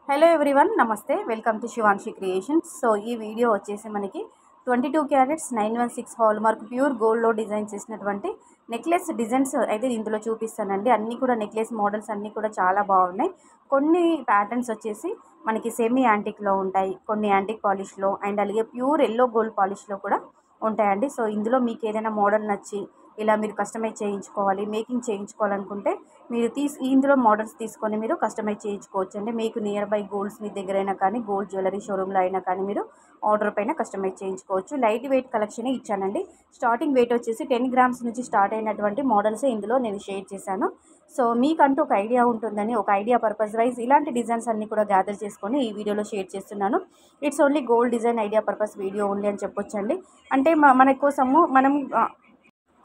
Hello everyone, నమస్తే. Welcome to Shivanshi creations. So ఈ video వచ్చేసి మనకి 22 క్యారెట్స్ 916 హాల్ మార్క్ ప్యూర్ గోల్డ్లో డిజైన్ చేసినటువంటి నెక్లెస్ డిజైన్స్ అయితే ఇందులో చూపిస్తానండి. అన్నీ కూడా నెక్లెస్ మోడల్స్ అన్నీ కూడా చాలా బాగున్నాయి. కొన్ని ప్యాటర్న్స్ వచ్చేసి మనకి సెమీ యాంటిక్లో ఉంటాయి, కొన్ని యాంటిక్ పాలిష్లో అండ్ అలాగే ప్యూర్ ఎల్లో గోల్డ్ పాలిష్లో కూడా ఉంటాయండి. సో ఇందులో మీకు ఏదైనా మోడల్ నచ్చి ఇలా మీరు కస్టమైజ్ చేయించుకోవాలి, మేకింగ్ చేయించుకోవాలనుకుంటే మీరు ఇందులో మోడల్స్ తీసుకొని మీరు కస్టమైజ్ చేయించుకోవచ్చు అండి. మీకు నియర్ బై గోల్డ్స్ మీ దగ్గర అయినా కానీ గోల్డ్ జ్యువెలరీ షోరూమ్లో అయినా కానీ మీరు ఆర్డర్ పైన కస్టమైజ్ చేయించుకోవచ్చు. లైట్ వెయిట్ కలెక్షనే ఇచ్చానండి. స్టార్టింగ్ వెయిట్ వచ్చేసి 10 గ్రామ్స్ నుంచి స్టార్ట్ అయినటువంటి మోడల్సే ఇందులో నేను షేర్ చేశాను. సో మీకంటూ ఒక ఐడియా ఉంటుందని, ఒక ఐడియా పర్పస్ వైజ్ ఇలాంటి డిజైన్స్ అన్నీ కూడా గ్యాదర్ చేసుకొని ఈ వీడియోలో షేర్ చేస్తున్నాను. It's only gold design idea purpose video only అని చెప్పొచ్చండి. అంటే మన కోసము మనం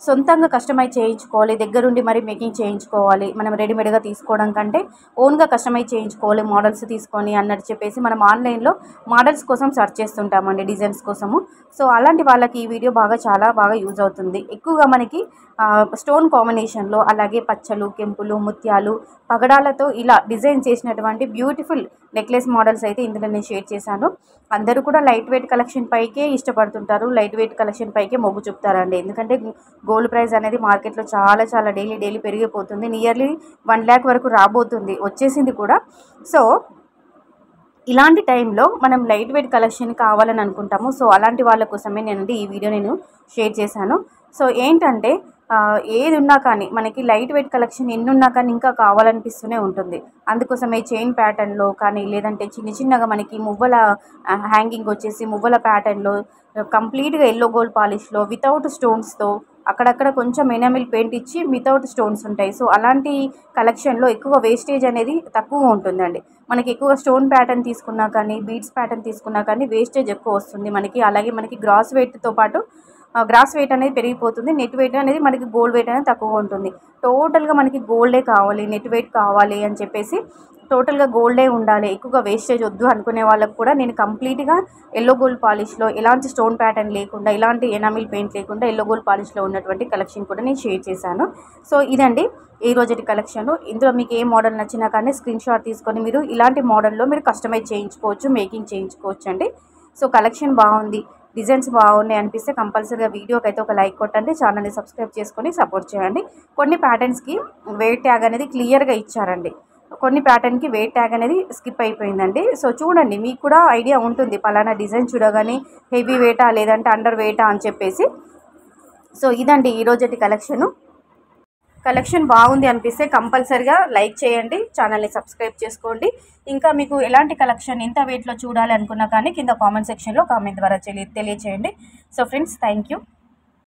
సొంతంగా కస్టమైజ్ చేయించుకోవాలి, దగ్గరుండి మరి మేకింగ్ చేయించుకోవాలి, మనం రెడీమేడ్గా తీసుకోవడం కంటే ఓన్గా కస్టమైజ్ చేయించుకోవాలి మోడల్స్ తీసుకొని అన్నట్టు చెప్పేసి మనం ఆన్లైన్లో మోడల్స్ కోసం సెర్చ్ చేస్తుంటామండి, డిజైన్స్ కోసము. సో అలాంటి వాళ్ళకి ఈ వీడియో చాలా బాగా యూజ్ అవుతుంది. ఎక్కువగా మనకి స్టోన్ కాంబినేషన్లో అలాగే పచ్చలు, కెంపులు, ముత్యాలు, పగడాలతో ఇలా డిజైన్ చేసినటువంటి బ్యూటిఫుల్ నెక్లెస్ మోడల్స్ అయితే ఇందులో నేను షేర్ చేశాను. అందరూ కూడా లైట్ వెయిట్ కలెక్షన్ పైకే ఇష్టపడుతుంటారు, లైట్ వెయిట్ కలెక్షన్ పైకే మొగ్గు చూపుతారండి. ఎందుకంటే గోల్డ్ ప్రైస్ అనేది మార్కెట్లో చాలా డైలీ పెరిగిపోతుంది. నియర్లీ 1 lakh వరకు రాబోతుంది, వచ్చేసింది కూడా. సో ఇలాంటి టైంలో మనం లైట్ వెయిట్ కలెక్షన్ కావాలని అనుకుంటాము. సో అలాంటి వాళ్ళ కోసమే ఈ వీడియో నేను షేర్ చేశాను. సో ఏంటంటే ఏది ఉన్నా కానీ మనకి లైట్ వెయిట్ కలెక్షన్ ఎన్ని ఉన్నా కానీ ఇంకా కావాలనిపిస్తూనే ఉంటుంది. అందుకోసమే చైన్ ప్యాటర్న్లో కానీ లేదంటే చిన్నగా మనకి మువ్వల హ్యాంగింగ్ వచ్చేసి మువ్వల ప్యాటర్న్లో కంప్లీట్గా ఎల్లో గోల్డ్ పాలిష్లో వితౌట్ స్టోన్స్తో అక్కడక్కడ కొంచెం ఎనామిల్ పెయింట్ ఇచ్చి వితౌట్ స్టోన్స్ ఉంటాయి. సో అలాంటి కలెక్షన్లో ఎక్కువ వేస్టేజ్ అనేది తక్కువ ఉంటుందండి. మనకి ఎక్కువ స్టోన్ ప్యాటర్న్ తీసుకున్నా కానీ బీడ్స్ ప్యాటర్న్ తీసుకున్నా కానీ వేస్టేజ్ ఎక్కువ వస్తుంది మనకి. అలాగే మనకి గ్రాస్ వెయిట్తో పాటు గ్రాస్ వెయిట్ అనేది పెరిగిపోతుంది, నెట్ వెయిట్ అనేది మనకి గోల్డ్ వెయిట్ అనేది తక్కువ ఉంటుంది. టోటల్గా మనకి గోల్డే కావాలి, నెట్ వెయిట్ కావాలి అని చెప్పేసి టోటల్గా గోల్డే ఉండాలి, ఎక్కువగా వేస్టేజ్ వద్దు అనుకునే వాళ్ళకు కూడా నేను కంప్లీట్గా ఎల్లో గోల్డ్ పాలిష్లో ఎలాంటి స్టోన్ ప్యాటర్న్ లేకుండా, ఎలాంటి ఎనామిల్ పెయింట్ లేకుండా ఎల్లో గోల్డ్ పాలిష్లో ఉన్నటువంటి కలెక్షన్ కూడా నేను షేర్ చేశాను. సో ఇదండి ఈ రోజుటి కలెక్షన్. ఇందులో మీకు ఏ మోడల్ నచ్చినా కానీ స్క్రీన్ షాట్ తీసుకొని మీరు ఇలాంటి మోడల్లో మీరు కస్టమైజ్ చేయించుకోవచ్చు, మేకింగ్ చేయించుకోవచ్చు అండి. సో కలెక్షన్ బాగుంది, డిజైన్స్ బాగున్నాయి అనిపిస్తే కంపల్సరీగా వీడియోకి అయితే ఒక లైక్ కొట్టండి, ఛానల్ని సబ్స్క్రైబ్ చేసుకొని సపోర్ట్ చేయండి. కొన్ని ప్యాటర్న్స్కి వెయిట్ ట్యాగ్ అనేది క్లియర్గా ఇచ్చారండి, కొన్ని ప్యాటర్న్కి వెయిట్ ట్యాగ్ అనేది స్కిప్ అయిపోయిందండి. సో చూడండి, మీకు కూడా ఐడియా ఉంటుంది పలానా డిజైన్ చూడగానే హెవీ వెయిటా లేదంటే అండర్ వెయిటా అని చెప్పేసి. సో ఇదండి ఈరోజటి కలెక్షన్ బాగుంది అనిపిస్తే కంపల్సరిగా లైక్ చేయండి, ఛానల్ని సబ్స్క్రైబ్ చేసుకోండి. ఇంకా మీకు ఎలాంటి కలెక్షన్ ఎంత వెయిట్లో చూడాలి అనుకున్నా కానీ కింద కామెంట్ సెక్షన్లో కామెంట్ ద్వారా తెలియచేయండి. So friends, thank you.